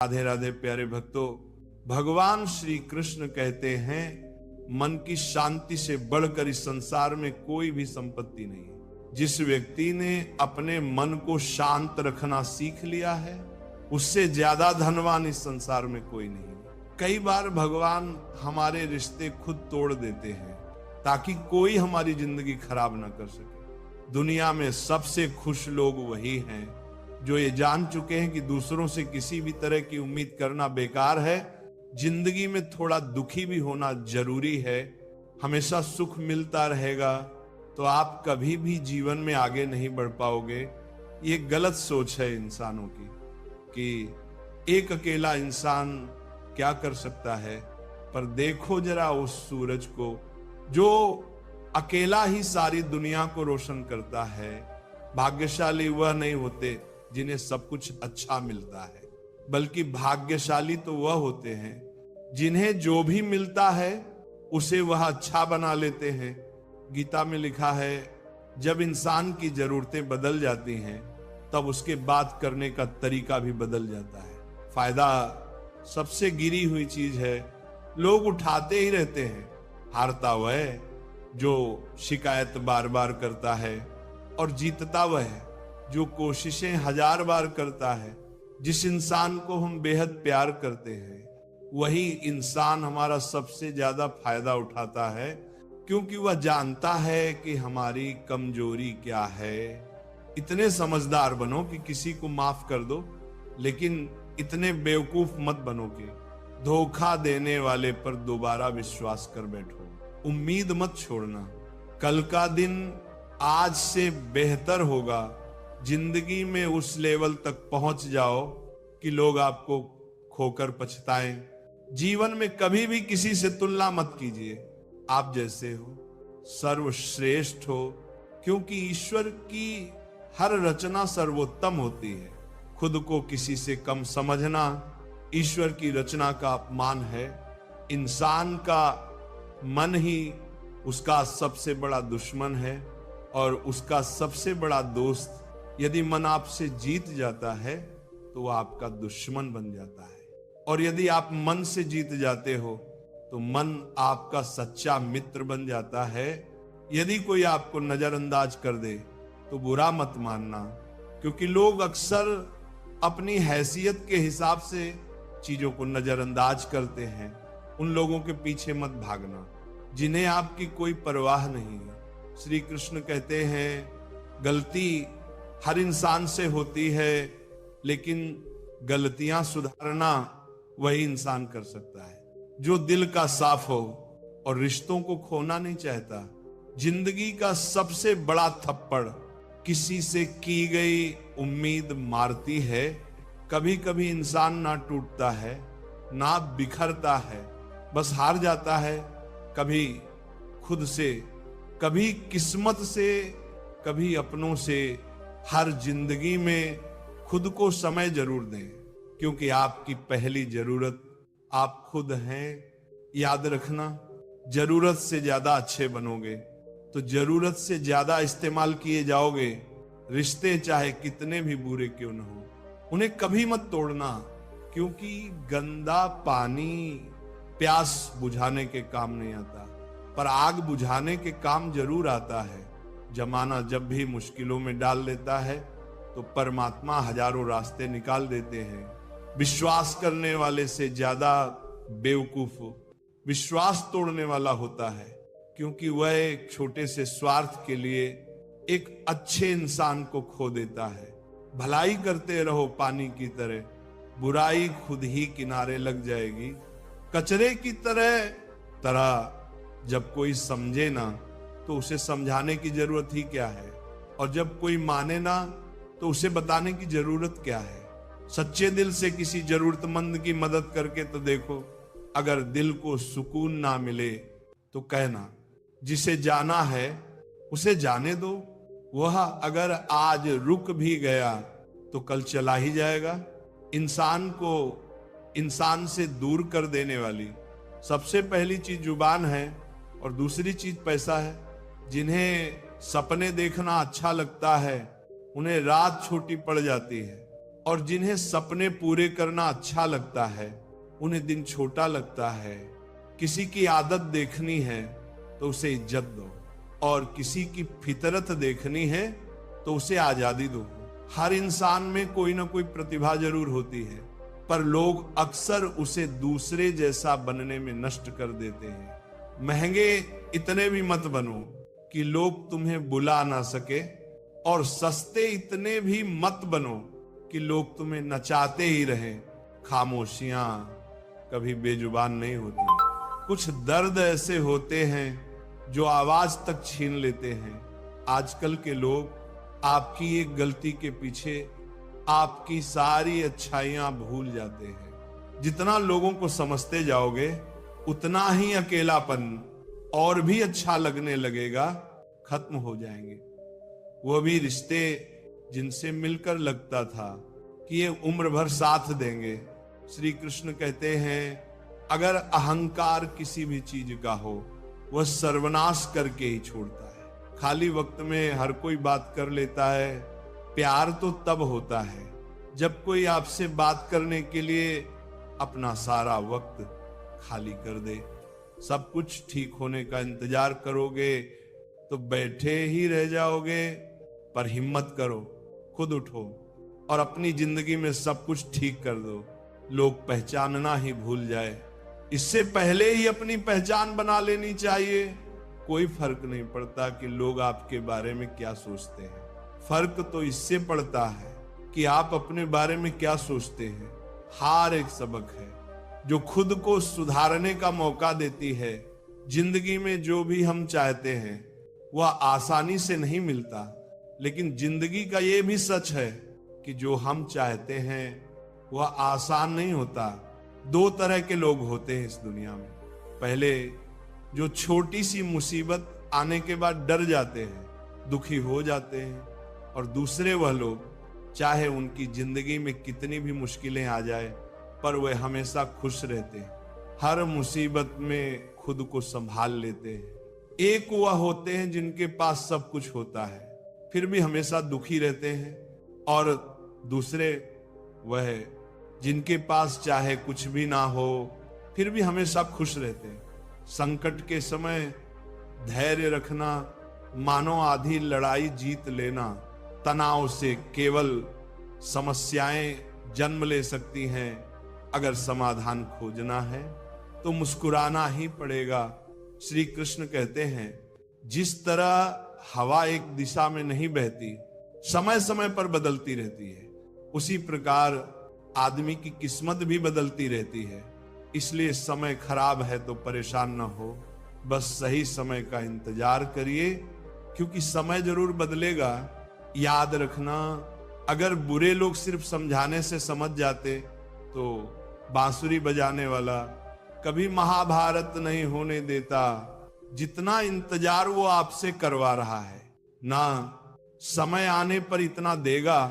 राधे राधे प्यारे भक्तों, भगवान श्री कृष्ण कहते हैं मन की शांति से बढ़कर इस संसार में कोई भी संपत्ति नहीं है। जिस व्यक्ति ने अपने मन को शांत रखना सीख लिया है उससे ज्यादा धनवान इस संसार में कोई नहीं है। कई बार भगवान हमारे रिश्ते खुद तोड़ देते हैं ताकि कोई हमारी जिंदगी खराब ना कर सके। दुनिया में सबसे खुश लोग वही हैं जो ये जान चुके हैं कि दूसरों से किसी भी तरह की उम्मीद करना बेकार है। जिंदगी में थोड़ा दुखी भी होना जरूरी है। हमेशा सुख मिलता रहेगा तो आप कभी भी जीवन में आगे नहीं बढ़ पाओगे। ये गलत सोच है इंसानों की कि एक अकेला इंसान क्या कर सकता है। पर देखो जरा उस सूरज को जो अकेला ही सारी दुनिया को रोशन करता है। भाग्यशाली वह नहीं होते जिन्हें सब कुछ अच्छा मिलता है, बल्कि भाग्यशाली तो वह होते हैं जिन्हें जो भी मिलता है उसे वह अच्छा बना लेते हैं। गीता में लिखा है जब इंसान की जरूरतें बदल जाती हैं तब उसके बात करने का तरीका भी बदल जाता है। फायदा सबसे गिरी हुई चीज है, लोग उठाते ही रहते हैं। हारता वह है जो शिकायत बार बार करता है और जीतता वह है जो कोशिशें 1000 बार करता है। जिस इंसान को हम बेहद प्यार करते हैं वही इंसान हमारा सबसे ज्यादा फायदा उठाता है, क्योंकि वह जानता है कि हमारी कमजोरी क्या है। इतने समझदार बनो कि किसी को माफ कर दो, लेकिन इतने बेवकूफ मत बनो कि धोखा देने वाले पर दोबारा विश्वास कर बैठो। उम्मीद मत छोड़ना, कल का दिन आज से बेहतर होगा। जिंदगी में उस लेवल तक पहुंच जाओ कि लोग आपको खोकर पछताएं। जीवन में कभी भी किसी से तुलना मत कीजिए। आप जैसे हो सर्वश्रेष्ठ हो, क्योंकि ईश्वर की हर रचना सर्वोत्तम होती है। खुद को किसी से कम समझना ईश्वर की रचना का अपमान है। इंसान का मन ही उसका सबसे बड़ा दुश्मन है और उसका सबसे बड़ा दोस्त। यदि मन आपसे जीत जाता है तो वह आपका दुश्मन बन जाता है, और यदि आप मन से जीत जाते हो तो मन आपका सच्चा मित्र बन जाता है। यदि कोई आपको नजरअंदाज कर दे तो बुरा मत मानना, क्योंकि लोग अक्सर अपनी हैसियत के हिसाब से चीजों को नजरअंदाज करते हैं। उन लोगों के पीछे मत भागना जिन्हें आपकी कोई परवाह नहीं है। श्री कृष्ण कहते हैं गलती हर इंसान से होती है, लेकिन गलतियां सुधारना वही इंसान कर सकता है जो दिल का साफ हो और रिश्तों को खोना नहीं चाहता। जिंदगी का सबसे बड़ा थप्पड़ किसी से की गई उम्मीद मारती है। कभी कभी इंसान ना टूटता है ना बिखरता है, बस हार जाता है। कभी खुद से, कभी किस्मत से, कभी अपनों से। हर जिंदगी में खुद को समय जरूर दें, क्योंकि आपकी पहली जरूरत आप खुद हैं। याद रखना, जरूरत से ज्यादा अच्छे बनोगे तो जरूरत से ज्यादा इस्तेमाल किए जाओगे। रिश्ते चाहे कितने भी बुरे क्यों न हो, उन्हें कभी मत तोड़ना, क्योंकि गंदा पानी प्यास बुझाने के काम नहीं आता, पर आग बुझाने के काम जरूर आता है। जमाना जब भी मुश्किलों में डाल लेता है तो परमात्मा हजारों रास्ते निकाल देते हैं। विश्वास करने वाले से ज्यादा बेवकूफ विश्वास तोड़ने वाला होता है, क्योंकि वह एक छोटे से स्वार्थ के लिए एक अच्छे इंसान को खो देता है। भलाई करते रहो पानी की तरह, बुराई खुद ही किनारे लग जाएगी। कचरे की तरह जब कोई समझे ना तो उसे समझाने की जरूरत ही क्या है, और जब कोई माने ना तो उसे बताने की जरूरत क्या है। सच्चे दिल से किसी जरूरतमंद की मदद करके तो देखो। अगर दिल को सुकून ना मिले तो कहना जिसे जाना है उसे जाने दो। वह अगर आज रुक भी गया तो कल चला ही जाएगा। इंसान को इंसान से दूर कर देने वाली सबसे पहली चीज जुबान है और दूसरी चीज पैसा है। जिन्हें सपने देखना अच्छा लगता है उन्हें रात छोटी पड़ जाती है, और जिन्हें सपने पूरे करना अच्छा लगता है, उन्हें दिन छोटा लगता है। किसी की आदत देखनी है तो उसे इज्जत दो, और किसी की फितरत देखनी है तो उसे आजादी दो। हर इंसान में कोई ना कोई प्रतिभा जरूर होती है, पर लोग अक्सर उसे दूसरे जैसा बनने में नष्ट कर देते हैं। महंगे इतने भी मत बनो कि लोग तुम्हें बुला ना सके, और सस्ते इतने भी मत बनो कि लोग तुम्हें नचाते ही रहें। खामोशियां कभी बेजुबान नहीं होती। कुछ दर्द ऐसे होते हैं जो आवाज तक छीन लेते हैं। आजकल के लोग आपकी एक गलती के पीछे आपकी सारी अच्छाइयां भूल जाते हैं। जितना लोगों को समझते जाओगे, उतना ही अकेलापन और भी अच्छा लगने लगेगा, खत्म हो जाएंगे। वो भी रिश्ते जिनसे मिलकर लगता था कि ये उम्र भर साथ देंगे। श्री कृष्ण कहते हैं, अगर अहंकार किसी भी चीज का हो, वह सर्वनाश करके ही छोड़ता है। खाली वक्त में हर कोई बात कर लेता है। प्यार तो तब होता है जब कोई आपसे बात करने के लिए अपना सारा वक्त खाली कर दे। सब कुछ ठीक होने का इंतजार करोगे तो बैठे ही रह जाओगे। पर हिम्मत करो, खुद उठो और अपनी जिंदगी में सब कुछ ठीक कर दो। लोग पहचानना ही भूल जाए, इससे पहले ही अपनी पहचान बना लेनी चाहिए। कोई फर्क नहीं पड़ता कि लोग आपके बारे में क्या सोचते हैं। फर्क तो इससे पड़ता है कि आप अपने बारे में क्या सोचते हैं। हार एक सबक है जो खुद को सुधारने का मौका देती है। जिंदगी में जो भी हम चाहते हैं वह आसानी से नहीं मिलता, लेकिन जिंदगी का यह भी सच है कि जो हम चाहते हैं वह आसान नहीं होता। दो तरह के लोग होते हैं इस दुनिया में। पहले जो छोटी सी मुसीबत आने के बाद डर जाते हैं, दुखी हो जाते हैं, और दूसरे वह लोग चाहे उनकी जिंदगी में कितनी भी मुश्किलें आ जाए पर वे हमेशा खुश रहते हैं, हर मुसीबत में खुद को संभाल लेते हैं। एक वह होते हैं जिनके पास सब कुछ होता है फिर भी हमेशा दुखी रहते हैं, और दूसरे वह जिनके पास चाहे कुछ भी ना हो फिर भी हमेशा खुश रहते हैं। संकट के समय धैर्य रखना मानो आधी लड़ाई जीत लेना। तनाव से केवल समस्याएं जन्म ले सकती हैं। अगर समाधान खोजना है तो मुस्कुराना ही पड़ेगा। श्री कृष्ण कहते हैं, जिस तरह हवा एक दिशा में नहीं बहती, समय समय पर बदलती रहती है, उसी प्रकार आदमी की किस्मत भी बदलती रहती है। इसलिए समय खराब है तो परेशान ना हो, बस सही समय का इंतजार करिए, क्योंकि समय जरूर बदलेगा। याद रखना, अगर बुरे लोग सिर्फ समझाने से समझ जाते तो बांसुरी बजाने वाला कभी महाभारत नहीं होने देता। जितना इंतजार वो आपसे करवा रहा है ना, समय आने पर इतना देगा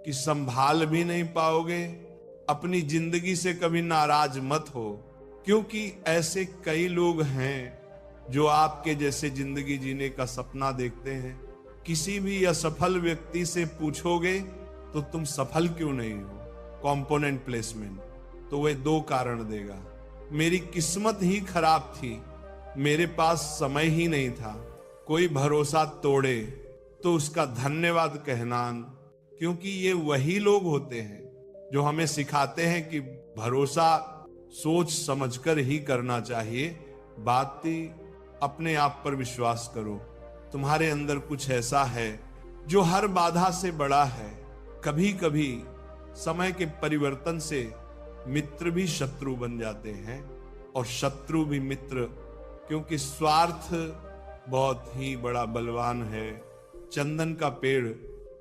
कि संभाल भी नहीं पाओगे। अपनी जिंदगी से कभी नाराज मत हो, क्योंकि ऐसे कई लोग हैं जो आपके जैसे जिंदगी जीने का सपना देखते हैं। किसी भी असफल व्यक्ति से पूछोगे तो तुम सफल क्यों नहीं हो, कंपोनेंट प्लेसमेंट, तो वह दो कारण देगा। मेरी किस्मत ही खराब थी, मेरे पास समय ही नहीं था। कोई भरोसा तोड़े तो उसका धन्यवाद कहना, क्योंकि ये वही लोग होते हैं जो हमें सिखाते हैं कि भरोसा सोच समझकर ही करना चाहिए। बात थी, अपने आप पर विश्वास करो। तुम्हारे अंदर कुछ ऐसा है जो हर बाधा से बड़ा है। कभी कभी समय के परिवर्तन से मित्र भी शत्रु बन जाते हैं और शत्रु भी मित्र, क्योंकि स्वार्थ बहुत ही बड़ा बलवान है। चंदन का पेड़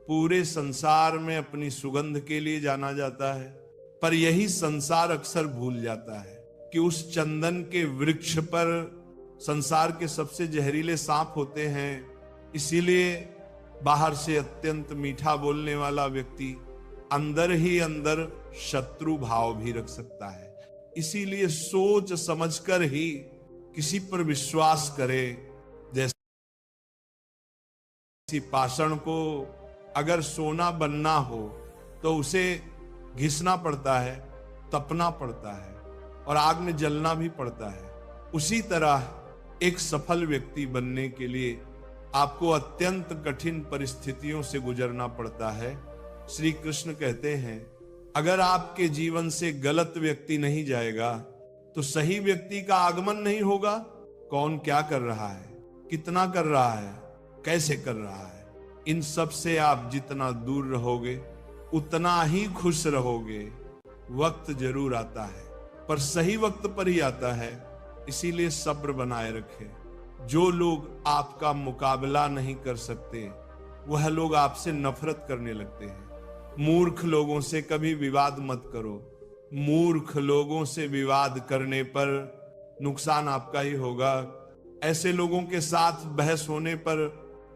पूरे संसार में अपनी सुगंध के लिए जाना जाता है, पर यही संसार अक्सर भूल जाता है कि उस चंदन के वृक्ष पर संसार के सबसे जहरीले सांप होते हैं। इसीलिए बाहर से अत्यंत मीठा बोलने वाला व्यक्ति अंदर ही अंदर शत्रु भाव भी रख सकता है। इसीलिए सोच समझकर ही किसी पर विश्वास करे। जैसे पाषाण को अगर सोना बनना हो तो उसे घिसना पड़ता है, तपना पड़ता है और आग में जलना भी पड़ता है। उसी तरह एक सफल व्यक्ति बनने के लिए आपको अत्यंत कठिन परिस्थितियों से गुजरना पड़ता है। श्री कृष्ण कहते हैं, अगर आपके जीवन से गलत व्यक्ति नहीं जाएगा तो सही व्यक्ति का आगमन नहीं होगा। कौन क्या कर रहा है, कितना कर रहा है, कैसे कर रहा है, इन सब से आप जितना दूर रहोगे उतना ही खुश रहोगे। वक्त जरूर आता है पर सही वक्त पर ही आता है, इसीलिए सब्र बनाए रखें। जो लोग आपका मुकाबला नहीं कर सकते वह लोग आपसे नफरत करने लगते हैं। मूर्ख लोगों से कभी विवाद मत करो। मूर्ख लोगों से विवाद करने पर नुकसान आपका ही होगा। ऐसे लोगों के साथ बहस होने पर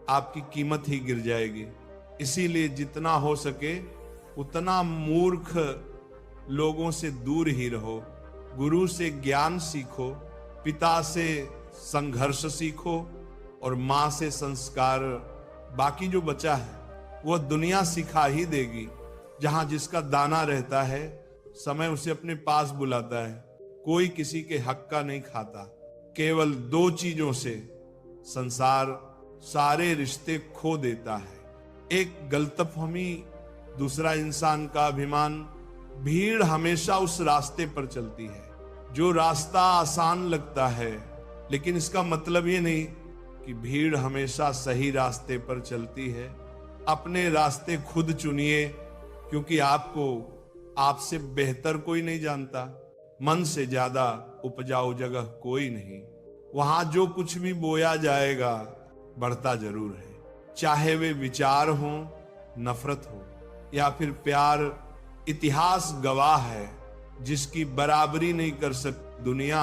आपकी कीमत ही गिर जाएगी। इसीलिए जितना हो सके उतना मूर्ख लोगों से दूर ही रहो। गुरु से ज्ञान सीखो, पिता से संघर्ष सीखो और माँ से संस्कार। बाकी जो बचा है वह दुनिया सिखा ही देगी। जहां जिसका दाना रहता है समय उसे अपने पास बुलाता है। कोई किसी के हक का नहीं खाता। केवल दो चीजों से संसार सारे रिश्ते खो देता है, एक गलतफहमी, दूसरा इंसान का अभिमान। भीड़ हमेशा उस रास्ते पर चलती है जो रास्ता आसान लगता है, लेकिन इसका मतलब ये नहीं कि भीड़ हमेशा सही रास्ते पर चलती है। अपने रास्ते खुद चुनिए, क्योंकि आपको आपसे बेहतर कोई नहीं जानता। मन से ज्यादा उपजाऊ जगह कोई नहीं। वहां जो कुछ भी बोया जाएगा बढ़ता जरूर है, चाहे वे विचार हो, नफरत हो या फिर प्यार। इतिहास गवाह है, जिसकी बराबरी नहीं कर सकती दुनिया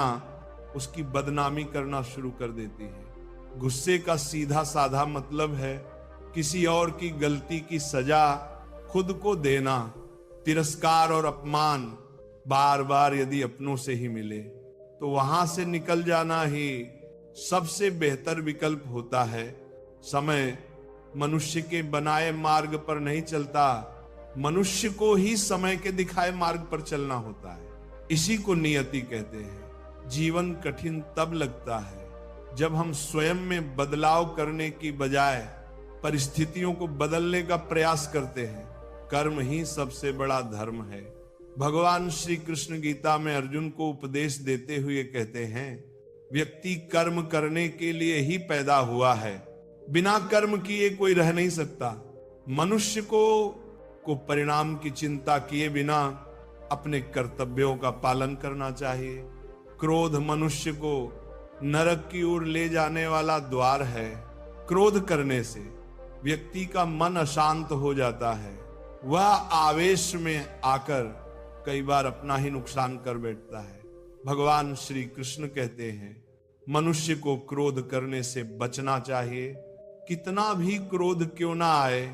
उसकी बदनामी करना शुरू कर देती है। गुस्से का सीधा साधा मतलब है किसी और की गलती की सजा खुद को देना। तिरस्कार और अपमान बार बार यदि अपनों से ही मिले तो वहां से निकल जाना ही सबसे बेहतर विकल्प होता है। समय मनुष्य के बनाए मार्ग पर नहीं चलता, मनुष्य को ही समय के दिखाए मार्ग पर चलना होता है। इसी को नियति कहते हैं। जीवन कठिन तब लगता है जब हम स्वयं में बदलाव करने की बजाय परिस्थितियों को बदलने का प्रयास करते हैं। कर्म ही सबसे बड़ा धर्म है। भगवान श्री कृष्ण गीता में अर्जुन को उपदेश देते हुए कहते हैं, व्यक्ति कर्म करने के लिए ही पैदा हुआ है, बिना कर्म किए कोई रह नहीं सकता। मनुष्य को परिणाम की चिंता किए बिना अपने कर्तव्यों का पालन करना चाहिए। क्रोध मनुष्य को नरक की ओर ले जाने वाला द्वार है। क्रोध करने से व्यक्ति का मन अशांत हो जाता है। वह आवेश में आकर कई बार अपना ही नुकसान कर बैठता है। भगवान श्री कृष्ण कहते हैं, मनुष्य को क्रोध करने से बचना चाहिए। कितना भी क्रोध क्यों ना आए,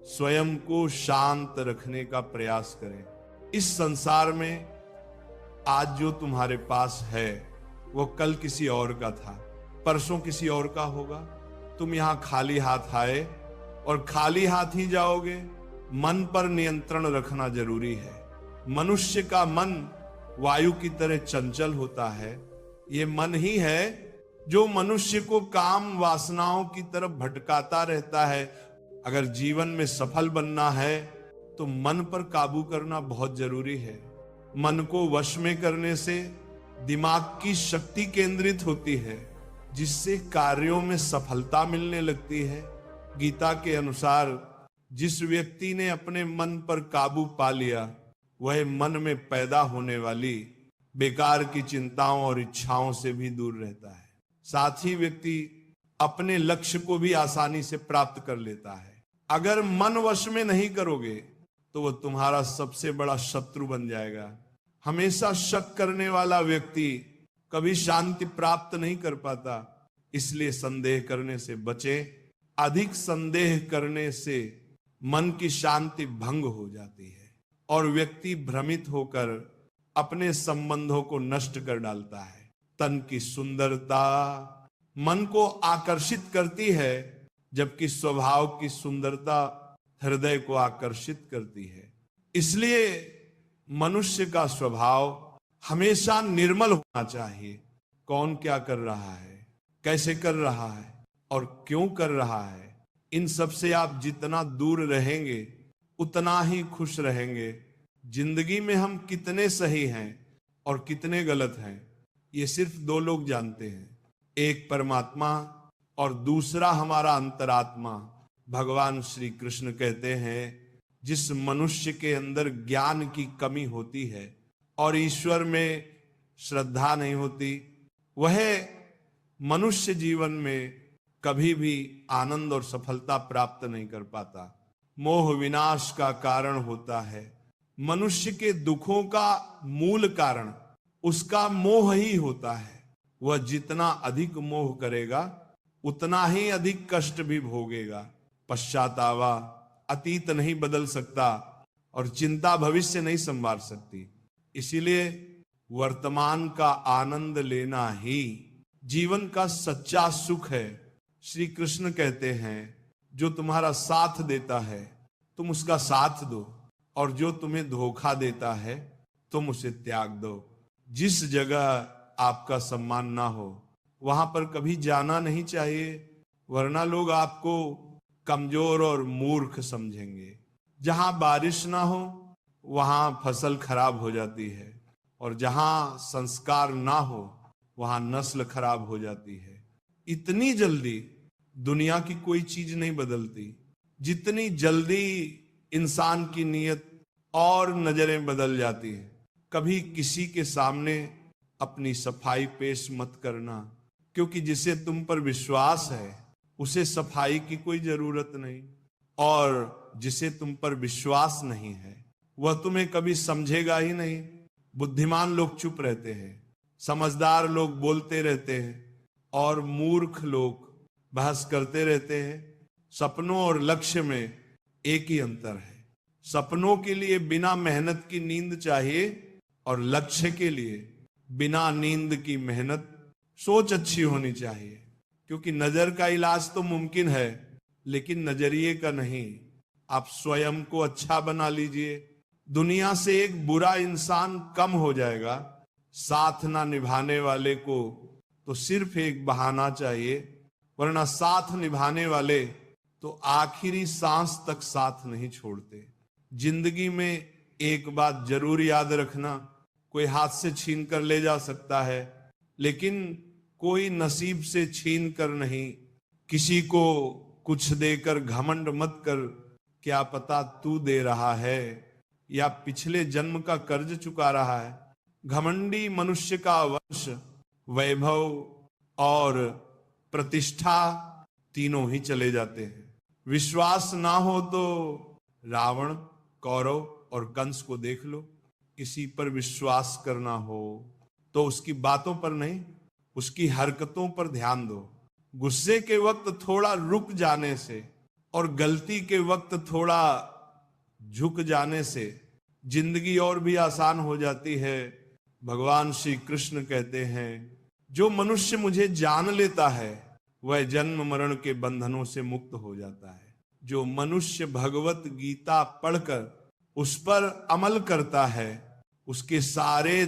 स्वयं को शांत रखने का प्रयास करें। इस संसार में आज जो तुम्हारे पास है वो कल किसी और का था, परसों किसी और का होगा। तुम यहां खाली हाथ आए और खाली हाथ ही जाओगे। मन पर नियंत्रण रखना जरूरी है। मनुष्य का मन वायु की तरह चंचल होता है। ये मन ही है जो मनुष्य को काम वासनाओं की तरफ भटकाता रहता है। अगर जीवन में सफल बनना है तो मन पर काबू करना बहुत जरूरी है। मन को वश में करने से दिमाग की शक्ति केंद्रित होती है, जिससे कार्यों में सफलता मिलने लगती है। गीता के अनुसार जिस व्यक्ति ने अपने मन पर काबू पा लिया वह मन में पैदा होने वाली बेकार की चिंताओं और इच्छाओं से भी दूर रहता है। साथ ही व्यक्ति अपने लक्ष्य को भी आसानी से प्राप्त कर लेता है। अगर मन वश में नहीं करोगे तो वह तुम्हारा सबसे बड़ा शत्रु बन जाएगा। हमेशा शक करने वाला व्यक्ति कभी शांति प्राप्त नहीं कर पाता। इसलिए संदेह करने से बचे। अधिक संदेह करने से मन की शांति भंग हो जाती है और व्यक्ति भ्रमित होकर अपने संबंधों को नष्ट कर डालता है। तन की सुंदरता मन को आकर्षित करती है, जबकि स्वभाव की सुंदरता हृदय को आकर्षित करती है। इसलिए मनुष्य का स्वभाव हमेशा निर्मल होना चाहिए। कौन क्या कर रहा है, कैसे कर रहा है और क्यों कर रहा है, इन सब से आप जितना दूर रहेंगे उतना ही खुश रहेंगे। जिंदगी में हम कितने सही हैं और कितने गलत हैं, ये सिर्फ दो लोग जानते हैं, एक परमात्मा और दूसरा हमारा अंतरात्मा। भगवान श्री कृष्ण कहते हैं, जिस मनुष्य के अंदर ज्ञान की कमी होती है और ईश्वर में श्रद्धा नहीं होती, वह मनुष्य जीवन में कभी भी आनंद और सफलता प्राप्त नहीं कर पाता। मोह विनाश का कारण होता है। मनुष्य के दुखों का मूल कारण उसका मोह ही होता है। वह जितना अधिक मोह करेगा उतना ही अधिक कष्ट भी भोगेगा। पश्चातावा अतीत नहीं बदल सकता और चिंता भविष्य नहीं संवार सकती। इसीलिए वर्तमान का आनंद लेना ही जीवन का सच्चा सुख है। श्री कृष्ण कहते हैं, जो तुम्हारा साथ देता है तुम उसका साथ दो, और जो तुम्हें धोखा देता है तुम उसे त्याग दो। जिस जगह आपका सम्मान ना हो वहां पर कभी जाना नहीं चाहिए, वरना लोग आपको कमजोर और मूर्ख समझेंगे। जहां बारिश ना हो वहां फसल खराब हो जाती है, और जहां संस्कार ना हो वहां नस्ल खराब हो जाती है। इतनी जल्दी दुनिया की कोई चीज नहीं बदलती जितनी जल्दी इंसान की नीयत और नजरें बदल जाती है। कभी किसी के सामने अपनी सफाई पेश मत करना, क्योंकि जिसे तुम पर विश्वास है उसे सफाई की कोई जरूरत नहीं, और जिसे तुम पर विश्वास नहीं है वह तुम्हें कभी समझेगा ही नहीं। बुद्धिमान लोग चुप रहते हैं, समझदार लोग बोलते रहते हैं, और मूर्ख लोग बहस करते रहते हैं। सपनों और लक्ष्य में एक ही अंतर है। सपनों के लिए बिना मेहनत की नींद चाहिए, और लक्ष्य के लिए बिना नींद की मेहनत, सोच अच्छी होनी चाहिए। क्योंकि नजर का इलाज तो मुमकिन है, लेकिन नजरिए का नहीं। आप स्वयं को अच्छा बना लीजिए, दुनिया से एक बुरा इंसान कम हो जाएगा। साथ ना निभाने वाले को तो सिर्फ एक बहाना चाहिए, वरना साथ निभाने वाले तो आखिरी सांस तक साथ नहीं छोड़ते। जिंदगी में एक बात जरूर याद रखना, कोई हाथ से छीन कर ले जा सकता है, लेकिन कोई नसीब से छीन कर नहीं। किसी को कुछ देकर घमंड मत कर, क्या पता तू दे रहा है या पिछले जन्म का कर्ज चुका रहा है। घमंडी मनुष्य का वंश, वैभव और प्रतिष्ठा तीनों ही चले जाते हैं। विश्वास ना हो तो रावण, कौरव और कंस को देख लो। किसी पर विश्वास करना हो तो उसकी बातों पर नहीं, उसकी हरकतों पर ध्यान दो। गुस्से के वक्त थोड़ा रुक जाने से और गलती के वक्त थोड़ा झुक जाने से जिंदगी और भी आसान हो जाती है। भगवान श्री कृष्ण कहते हैं, जो मनुष्य मुझे जान लेता है वह जन्म मरण के बंधनों से मुक्त हो जाता है। जो मनुष्य भगवत गीता पढ़कर उस पर अमल करता है उसके सारे